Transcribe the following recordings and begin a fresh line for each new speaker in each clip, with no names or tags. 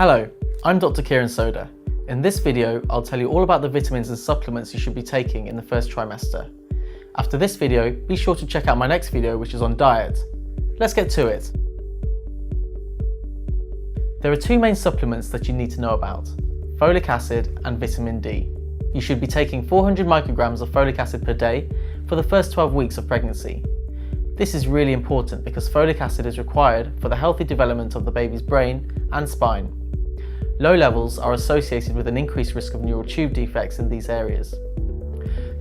Hello, I'm Dr. Kieran Soda. In this video, I'll tell you all about the vitamins and supplements you should be taking in the first trimester. After this video, be sure to check out my next video, which is on diet. Let's get to it. There are two main supplements that you need to know about: folic acid and vitamin D. You should be taking 400 micrograms of folic acid per day for the first 12 weeks of pregnancy. This is really important because folic acid is required for the healthy development of the baby's brain and spine. Low levels are associated with an increased risk of neural tube defects in these areas.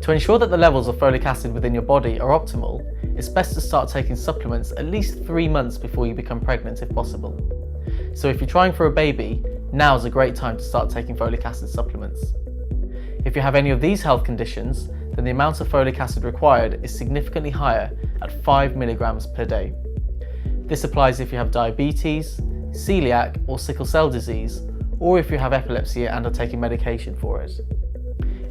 To ensure that the levels of folic acid within your body are optimal, it's best to start taking supplements at least 3 months before you become pregnant if possible. So if you're trying for a baby, now is a great time to start taking folic acid supplements. If you have any of these health conditions, then the amount of folic acid required is significantly higher at 5 milligrams per day. This applies if you have diabetes, celiac or sickle cell disease, or if you have epilepsy and are taking medication for it.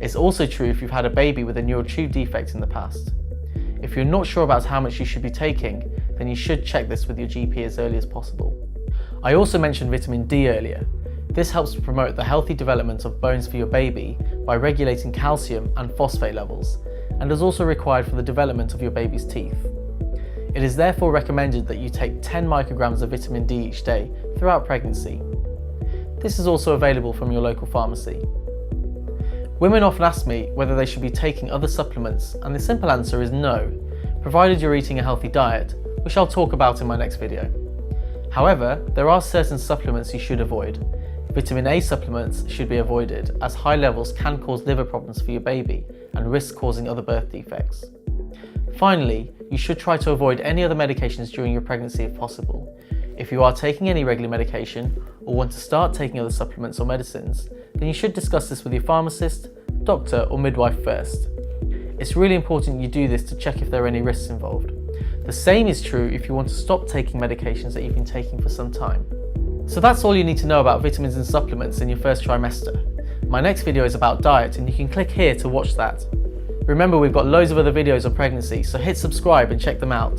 It's also true if you've had a baby with a neural tube defect in the past. If you're not sure about how much you should be taking, then you should check this with your GP as early as possible. I also mentioned vitamin D earlier. This helps to promote the healthy development of bones for your baby by regulating calcium and phosphate levels, and is also required for the development of your baby's teeth. It is therefore recommended that you take 10 micrograms of vitamin D each day throughout pregnancy. This is also available from your local pharmacy. Women often ask me whether they should be taking other supplements, and the simple answer is no, provided you're eating a healthy diet, which I'll talk about in my next video. However, there are certain supplements you should avoid. Vitamin A supplements should be avoided, as high levels can cause liver problems for your baby and risk causing other birth defects. Finally, you should try to avoid any other medications during your pregnancy if possible. If you are taking any regular medication or want to start taking other supplements or medicines, then you should discuss this with your pharmacist, doctor or midwife first. It's really important you do this to check if there are any risks involved. The same is true if you want to stop taking medications that you've been taking for some time. So that's all you need to know about vitamins and supplements in your first trimester. My next video is about diet, and you can click here to watch that. Remember, we've got loads of other videos on pregnancy, so hit subscribe and check them out.